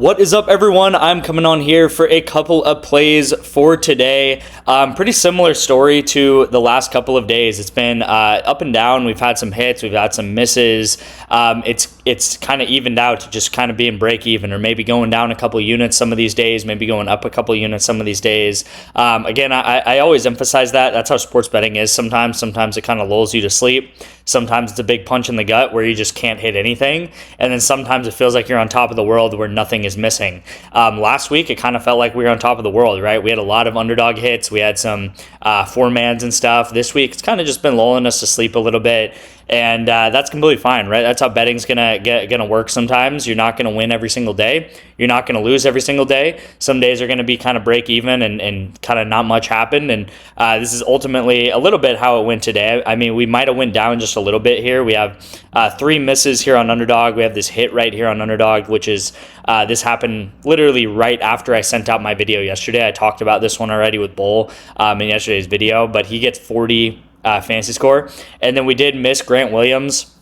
What is up, everyone? I'm coming on here for a couple of plays for today. Pretty similar story to the last couple of days. It's been up and down. We've had some hits, we've had some misses. It's kind of evened out to just kind of being break even, or maybe going down a couple units some of these days, maybe going up a couple units some of these days. Again, I always emphasize that. That's how sports betting is sometimes. Sometimes it kind of lulls you to sleep. Sometimes it's a big punch in the gut where you just can't hit anything. And then sometimes it feels like you're on top of the world where nothing is missing. Last week, it kind of felt like we were on top of the world, right? We had a lot of underdog hits. We had some four-mans and stuff. This week, it's kind of just been lulling us to sleep a little bit. And that's completely fine, right? That's how betting's gonna work sometimes. You're not gonna win every single day. You're not gonna lose every single day. Some days are gonna be kind of break even and kind of not much happened. And this is ultimately a little bit how it went today. I mean, we might have went down just a little bit here. We have 3 misses here on underdog. We have this hit right here on underdog, which is this happened literally right after I sent out my video yesterday. I talked about this one already with Bull in yesterday's video, but he gets 40 fantasy score. And then we did miss Grant Williams.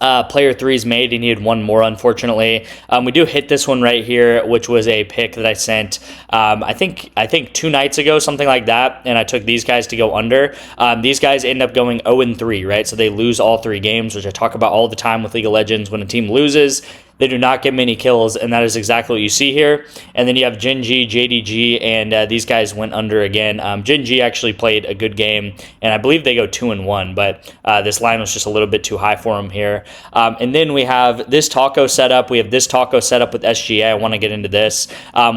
Player 3's made, and he had one more, unfortunately. We do hit this one right here, which was a pick that I sent I think 2 nights ago, something like that, and I took these guys to go under. These guys end up going 0-3, right? So they lose all 3 games, which I talk about all the time with League of Legends. When a team loses, they do not get many kills, and that is exactly what you see here. And then you have Jinji, JDG, and these guys went under again. Jinji actually played a good game, and I believe they go 2-1, but this line was just a little bit too high for him here. And then we have this taco setup. We have this taco set up with SGA. I want to get into this.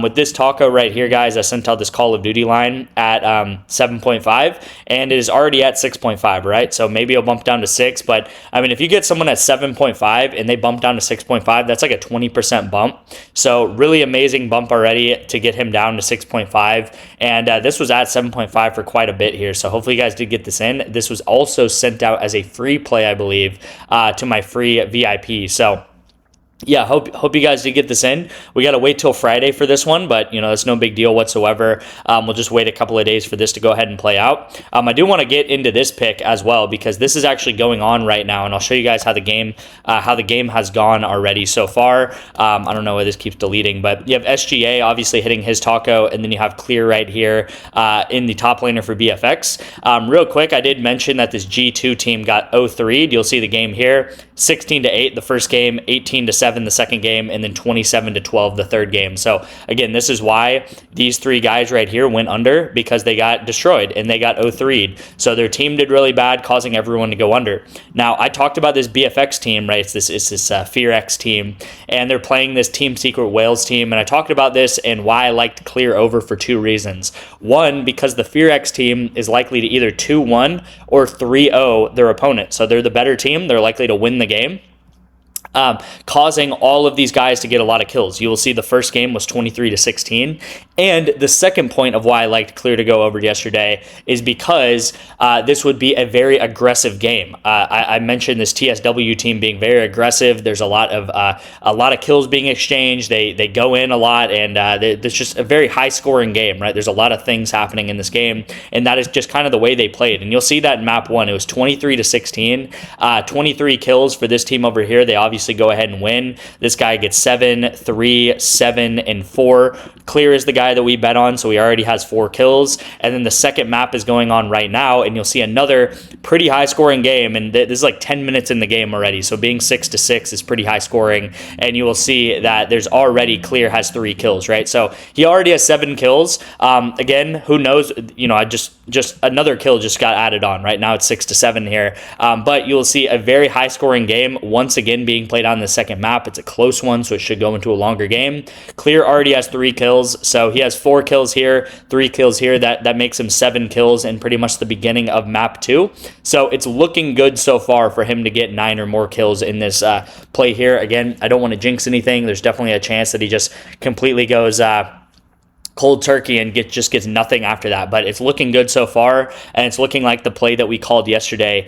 With this taco right here, guys, I sent out this Call of Duty line at 7.5, and it is already at 6.5, right? So maybe it'll bump down to 6, but I mean, if you get someone at 7.5 and they bump down to 6.5, that's like a 20% bump. So really amazing bump already to get him down to 6.5. And this was at 7.5 for quite a bit here. So hopefully you guys did get this in. This was also sent out as a free play, I believe, to my free VIP. So yeah, hope you guys did get this in. We got to wait till Friday for this one, but, you know, it's no big deal whatsoever. We'll just wait a couple of days for this to go ahead and play out. I do want to get into this pick as well, because this is actually going on right now, and I'll show you guys how the game has gone already so far. I don't know why this keeps deleting, but you have SGA obviously hitting his taco, and then you have Clear right here in the top laner for BFX. Real quick, I did mention that this G2 team got 0-3'd. You'll see the game here, 16-8 the first game, 18-7 the second game, and then 27-12 the third game. So again, this is why these 3 guys right here went under, because they got destroyed and they got 0-3'd. So their team did really bad, causing everyone to go under. Now, I talked about this BFX team, right? It's this FearX team, and they're playing this Team Secret Whales team, and I talked about this and why I liked Clear over for 2 reasons. One, because the FearX team is likely to either 2-1 or 3-0 their opponent. So they're the better team. They're likely to win the game. Causing all of these guys to get a lot of kills. You will see the first game was 23-16. And the second point of why I liked Clear to go over yesterday is because this would be a very aggressive game. I mentioned this TSW team being very aggressive. There's a lot of kills being exchanged. They go in a lot, and there's just a very high scoring game, right? There's a lot of things happening in this game, and that is just kind of the way they played. And you'll see that in map 1. It was 23-16, 23 kills for this team over here. They obviously go ahead and win. This guy gets 7, 3, 7, and 4. Clear is the guy that we bet on, so he already has 4 kills. And then the second map is going on right now, and you'll see another pretty high scoring game, and this is like 10 minutes in the game already, so being 6-6 is pretty high scoring. And you will see that there's already Clear has 3 kills, right? So he already has 7 kills. Again, who knows, you know, I just another kill just got added on. Right now it's 6-7 here, but you'll see a very high scoring game once again being played on the second map. It's a close one, so it should go into a longer game. Clear already has 3 kills, so he has 4 kills here, 3 kills here. That makes him 7 kills in pretty much the beginning of map 2. So it's looking good so far for him to get 9 or more kills in this play here. Again, I don't want to jinx anything. There's definitely a chance that he just completely goes cold turkey and just gets nothing after that. But it's looking good so far, and it's looking like the play that we called yesterday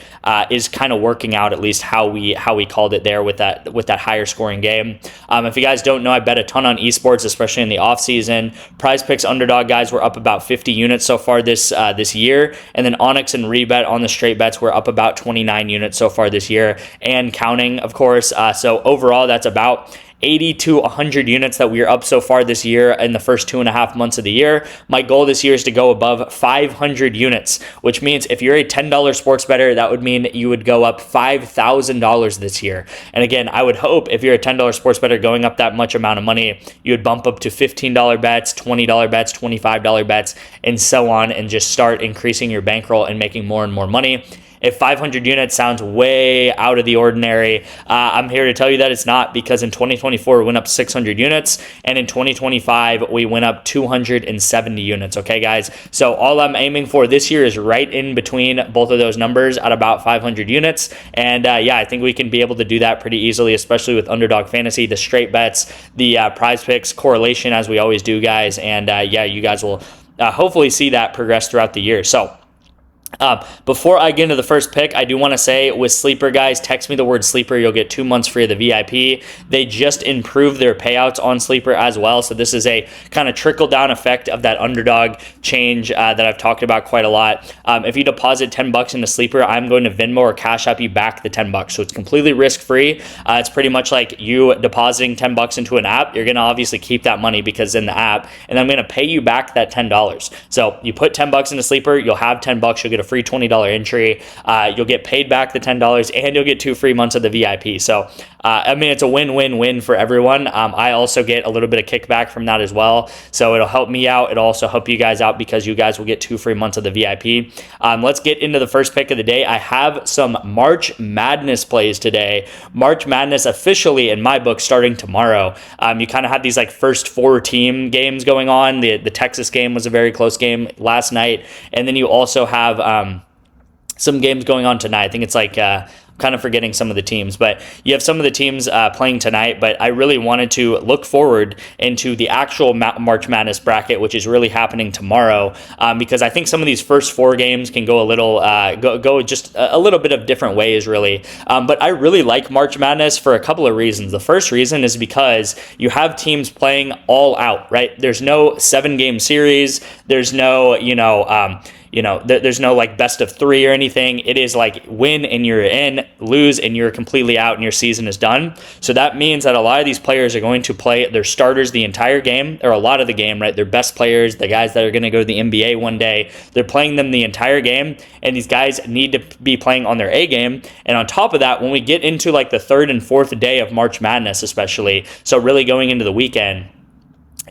is kind of working out, at least how we called it there with that higher scoring game. If you guys don't know, I bet a ton on esports, especially in the off season. Prizepicks underdog guys were up about 50 units so far this year, and then ONYX and REBET on the straight bets were up about 29 units so far this year, and counting, of course. So overall, that's about 80 to 100 units that we are up so far this year in the first 2.5 months of the year. My goal this year is to go above 500 units, which means if you're a $10 sports bettor, that would mean you would go up $5,000 this year. And again, I would hope if you're a $10 sports bettor going up that much amount of money, you would bump up to $15 bets, $20 bets, $25 bets, and so on, and just start increasing your bankroll and making more and more money. If 500 units sounds way out of the ordinary, I'm here to tell you that it's not, because in 2024, we went up 600 units, and in 2025, we went up 270 units, okay, guys? So all I'm aiming for this year is right in between both of those numbers at about 500 units, and yeah, I think we can be able to do that pretty easily, especially with Underdog Fantasy, the straight bets, the Prizepicks correlation, as we always do, guys, and yeah, you guys will hopefully see that progress throughout the year. So before I get into the first pick, I do want to say with Sleeper, guys, text me the word Sleeper. You'll get 2 months free of the VIP. They just improved their payouts on Sleeper as well. So this is a kind of trickle down effect of that Underdog change that I've talked about quite a lot. If you deposit $10 into Sleeper, I'm going to Venmo or Cash App you back the $10. So it's completely risk free. It's pretty much like you depositing $10 into an app. You're going to obviously keep that money because in the app, and I'm going to pay you back that $10. So you put $10 into Sleeper, you'll have $10. You'll get a free $20 entry. You'll get paid back the $10, and you'll get 2 free months of the VIP. So I mean, it's a win-win-win for everyone. I also get a little bit of kickback from that as well. So it'll help me out. It'll also help you guys out because you guys will get 2 free months of the VIP. Let's get into the first pick of the day. I have some March Madness plays today. March Madness officially, in my book, starting tomorrow. You kind of have these like first 4 team games going on. The Texas game was a very close game last night. And then you also have some games going on tonight. I think it's like kind of forgetting some of the teams, but you have some of the teams playing tonight. But I really wanted to look forward into the actual March Madness bracket, which is really happening tomorrow, because I think some of these first 4 games can go a little go just a little bit of different ways, really. But I really like March Madness for a couple of reasons. The first reason is because you have teams playing all out, right? There's no 7-game series. There's no, there's no like best of 3 or anything. It is like win and you're in, lose and you're completely out and your season is done. So that means that a lot of these players are going to play their starters the entire game, or a lot of the game, right? Their best players, the guys that are going to go to the NBA one day, they're playing them the entire game, and these guys need to be playing on their A game. And on top of that, when we get into like the 3rd and 4th day of March Madness especially, so really going into the weekend,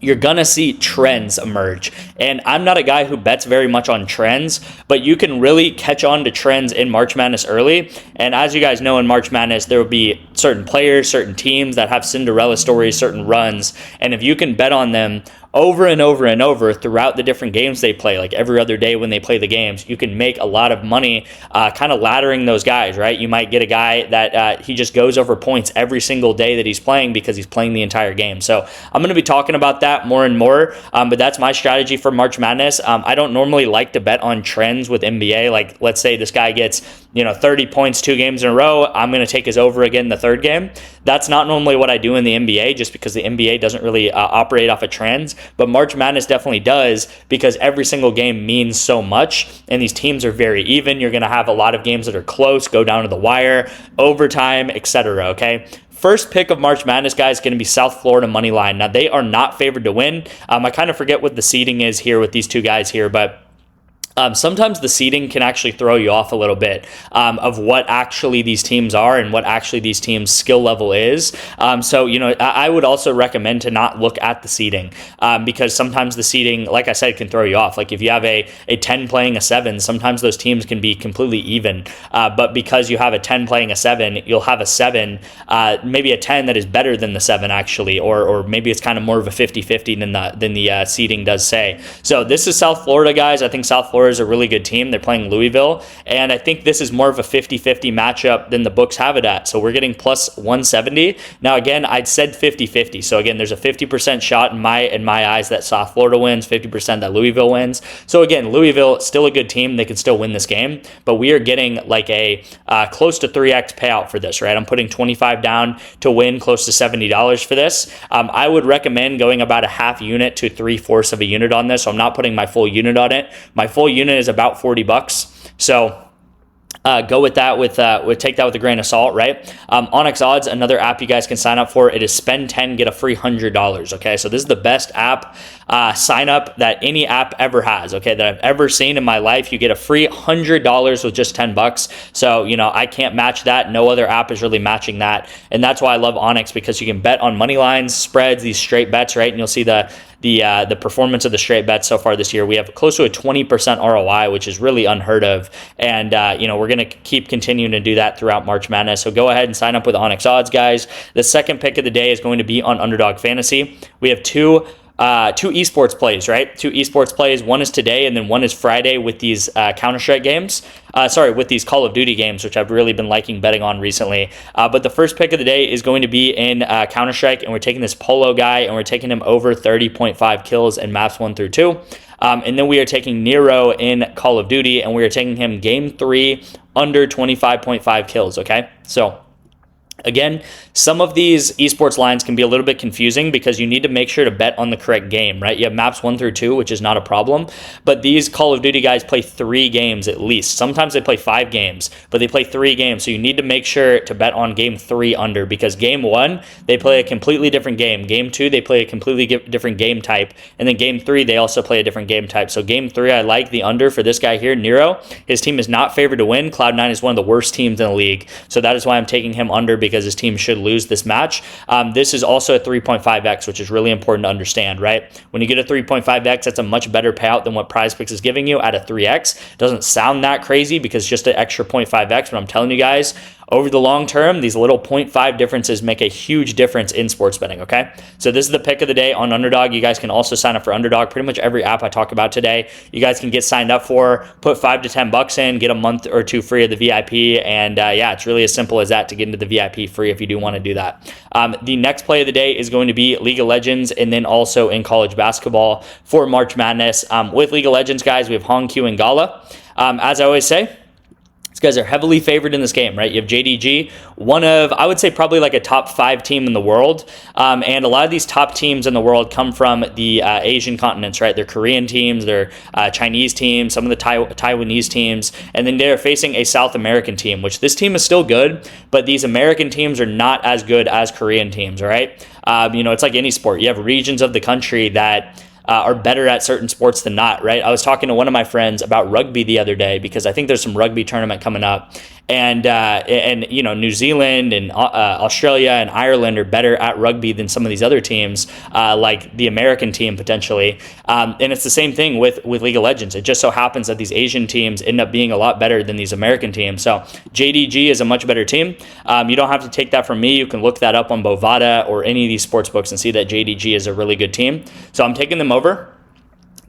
you're going to see trends emerge. And I'm not a guy who bets very much on trends, but you can really catch on to trends in March Madness early. And as you guys know, in March Madness, there will be certain players, certain teams that have Cinderella stories, certain runs. And if you can bet on them over and over and over throughout the different games they play, like every other day when they play the games, you can make a lot of money kind of laddering those guys, right? You might get a guy that he just goes over points every single day that he's playing because he's playing the entire game. So I'm going to be talking about that more and more, but that's my strategy for March Madness. I don't normally like to bet on trends with NBA. Like, let's say this guy gets 30 points 2 games in a row. I'm going to take his over again the 3rd game. That's not normally what I do in the NBA, just because the NBA doesn't really operate off of trends. But March Madness definitely does, because every single game means so much, and these teams are very even. You're going to have a lot of games that are close, go down to the wire, overtime, etc. Okay. First pick of March Madness, guys, is going to be South Florida money line. Now, they are not favored to win. I kind of forget what the seeding is here with these 2 guys here, but sometimes the seeding can actually throw you off a little bit of what actually these teams are and what actually these teams' skill level is. So, I would also recommend to not look at the seeding because sometimes the seeding, like I said, can throw you off. Like if you have a 10 playing a 7, sometimes those teams can be completely even. But because you have a 10 playing a 7, you'll have a 7, maybe a 10 that is better than the 7 actually, or maybe it's kind of more of a 50-50 than the seeding does say. So this is South Florida, guys. I think South Florida is a really good team. They're playing Louisville, and I think this is more of a 50-50 matchup than the books have it at. So we're getting plus 170. Now, again, I'd said 50-50. So again, there's a 50% shot in my eyes that South Florida wins, 50% that Louisville wins. So again, Louisville, still a good team. They can still win this game, but we are getting like a close to 3x payout for this, right? I'm putting 25 down to win close to $70 for this. I would recommend going about a half unit to 3/4 of a unit on this. So I'm not putting my full unit on it. My full unit is about $40. So go with that take that with a grain of salt, right? ONYX Odds, another app you guys can sign up for. It is spend 10, get a free $100. Okay, so this is the best app sign up that any app ever has. Okay, that I've ever seen in my life. You get a free $100 with just 10 bucks. So I can't match that. No other app is really matching that, and that's why I love ONYX, because you can bet on money lines, spreads, these straight bets, right? And you'll see the performance of the straight bets so far this year. We have close to a 20% ROI, which is really unheard of. And, we're going to keep continuing to do that throughout March Madness. So go ahead and sign up with ONYX Odds, guys. The second pick of the day is going to be on Underdog Fantasy. We have two esports plays, right? Two esports plays. One is today, and then one is Friday with these Counter-Strike games. With these Call of Duty games, which I've really been liking betting on recently. But the first pick of the day is going to be in Counter-Strike, and we're taking this Polo guy, and we're taking him over 30.5 kills in maps 1 through 2. And then we are taking Nero in Call of Duty, and we are taking him game 3 under 25.5 kills, okay? So again, some of these esports lines can be a little bit confusing because you need to make sure to bet on the correct game, right? You have maps 1 through 2, which is not a problem, but these Call of Duty guys play 3 games at least. Sometimes they play 5 games, but they play 3 games, so you need to make sure to bet on game 3 under, because game 1, they play a completely different game. Game 2, they play a completely different game type, and then game 3, they also play a different game type. So game 3, I like the under for this guy here, Nero. His team is not favored to win. Cloud9 is one of the worst teams in the league, so that is why I'm taking him under, because his team should lose this match. This is also a 3.5x, which is really important to understand, right? When you get a 3.5x, that's a much better payout than what Prizepicks is giving you at a 3x. It doesn't sound that crazy because just an extra 0.5x, but I'm telling you guys, over the long term, these little 0.5 differences make a huge difference in sports betting, okay? So this is the pick of the day on Underdog. You guys can also sign up for Underdog. Pretty much every app I talk about today, you guys can get signed up for, put 5 to 10 bucks in, get a month or 2 free of the VIP, and it's really as simple as that to get into the VIP free if you do want to do that. The next play of the day is going to be League of Legends, and then also in college basketball for March Madness. With League of Legends, guys, we have Hongq and Gala. As I always say, these guys are heavily favored in this game, right? You have JDG, one of, I would say, probably like a top 5 team in the world. And a lot of these top teams in the world come from the Asian continents, right? They're Korean teams, they're Chinese teams, some of the Taiwanese teams, and then they're facing a South American team, which this team is still good, but these American teams are not as good as Korean teams, all right? It's like any sport. You have regions of the country that are better at certain sports than not, right? I was talking to one of my friends about rugby the other day because I think there's some rugby tournament coming up, and New Zealand and Australia and Ireland are better at rugby than some of these other teams, like the American team potentially. And it's the same thing with League of Legends. It just so happens that these Asian teams end up being a lot better than these American teams. So JDG is a much better team. You don't have to take that from me. You can look that up on Bovada or any of these sports books and see that JDG is a really good team. So I'm taking them over.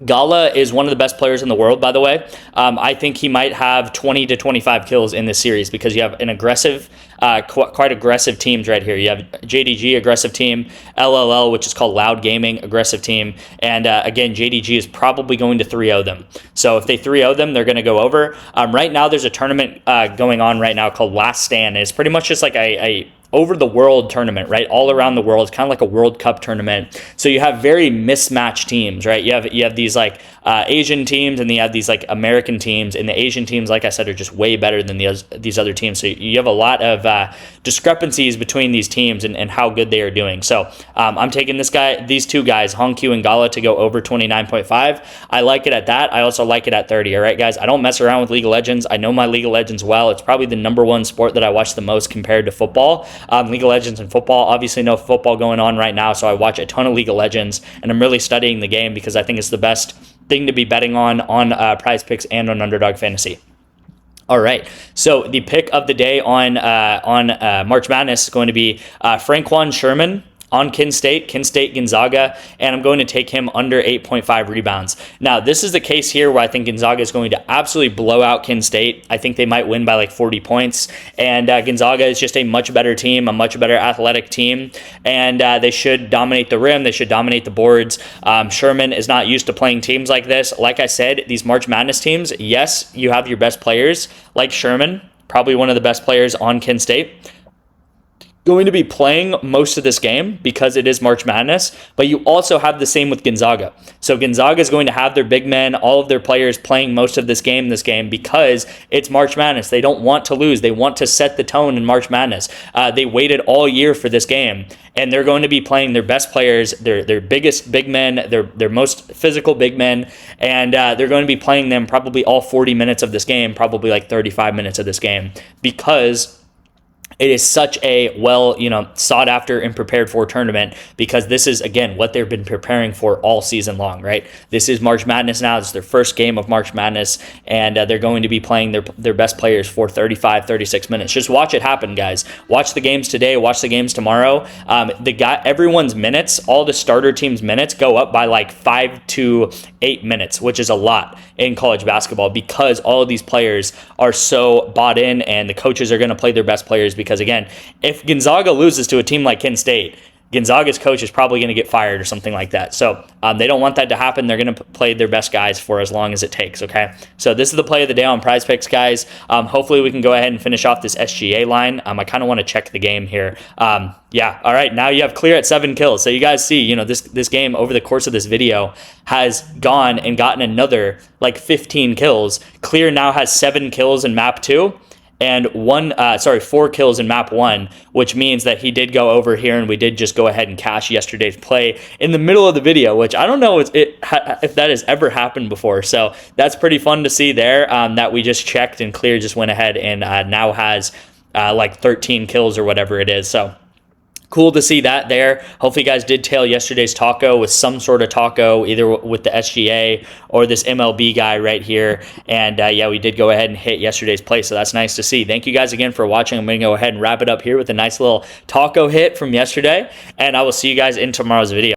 Gala is one of the best players in the world, by the way. I think he might have 20 to 25 kills in this series because you have an aggressive, quite aggressive teams right here. You have JDG, aggressive team, LLL, which is called Loud Gaming, aggressive team. And again, JDG is probably going to 3-0 them. So if they 3-0 them, they're going to go over. Right now, there's a tournament going on right now called Last Stand. And it's pretty much just like a over the world tournament, right? All around the world. It's kind of like a World Cup tournament. So you have very mismatched teams, right? You have these like Asian teams, and then you have these like American teams, and the Asian teams, like I said, are just way better than these other teams. So you have a lot of discrepancies between these teams and how good they are doing. So I'm taking these two guys, Hongq and Gala, to go over 29.5. I like it at that. I also like it at 30. All right, guys, I don't mess around with League of Legends. I know my League of Legends well. It's probably the #1 sport that I watch the most compared to football. League of Legends and football. Obviously, no football going on right now, so I watch a ton of League of Legends, and I'm really studying the game because I think it's the best thing to be betting on Prizepicks and on Underdog Fantasy. All right, so the pick of the day on March Madness is going to be Franquan Sherman on Kent State Gonzaga, and I'm going to take him under 8.5 rebounds. Now, this is the case here where I think Gonzaga is going to absolutely blow out Kent State. I think they might win by like 40 points, and Gonzaga is just a much better team, a much better athletic team, and they should dominate the rim. They should dominate the boards. Sherman is not used to playing teams like this. Like I said, these March Madness teams, yes, you have your best players, like Sherman, probably one of the best players on Kent State. going to be playing most of this game because it is March Madness, but you also have the same with Gonzaga. So Gonzaga is going to have their big men, all of their players playing most of this game because it's March Madness. They don't want to lose. They want to set the tone in March Madness. They waited all year for this game, and they're going to be playing their best players, their biggest big men, their most physical big men, and they're going to be playing them probably all 40 minutes of this game, probably like 35 minutes of this game, because it is such a sought after and prepared for tournament, because this is, again, what they've been preparing for all season long, right? This is March Madness now. This is their first game of March Madness, and they're going to be playing their best players for 35, 36 minutes. Just watch it happen, guys. Watch the games today. Watch the games tomorrow. Everyone's minutes, all the starter team's minutes go up by like 5 to 8 minutes, which is a lot in college basketball, because all of these players are so bought in, and the coaches are going to play their best players. Because again, if Gonzaga loses to a team like Kent State, Gonzaga's coach is probably going to get fired or something like that. So they don't want that to happen. They're going to play their best guys for as long as it takes, okay? So this is the play of the day on Prizepicks, guys. Hopefully we can go ahead and finish off this SGA line. I kind of want to check the game here. Yeah, all right, now you have clear at 7 kills. So you guys see, this game over the course of this video has gone and gotten another like 15 kills. Clear now has 7 kills in map 2. And 4 kills in map 1, which means that he did go over here, and we did just go ahead and cash yesterday's play in the middle of the video, which I don't know if that has ever happened before. So that's pretty fun to see there, that we just checked, and Clear just went ahead and now has like 13 kills or whatever it is. So cool to see that there. Hopefully you guys did tail yesterday's taco with some sort of taco, either with the SGA or this MLB guy right here. And yeah, we did go ahead and hit yesterday's play, so that's nice to see. Thank you guys again for watching. I'm going to go ahead and wrap it up here with a nice little taco hit from yesterday, and I will see you guys in tomorrow's video.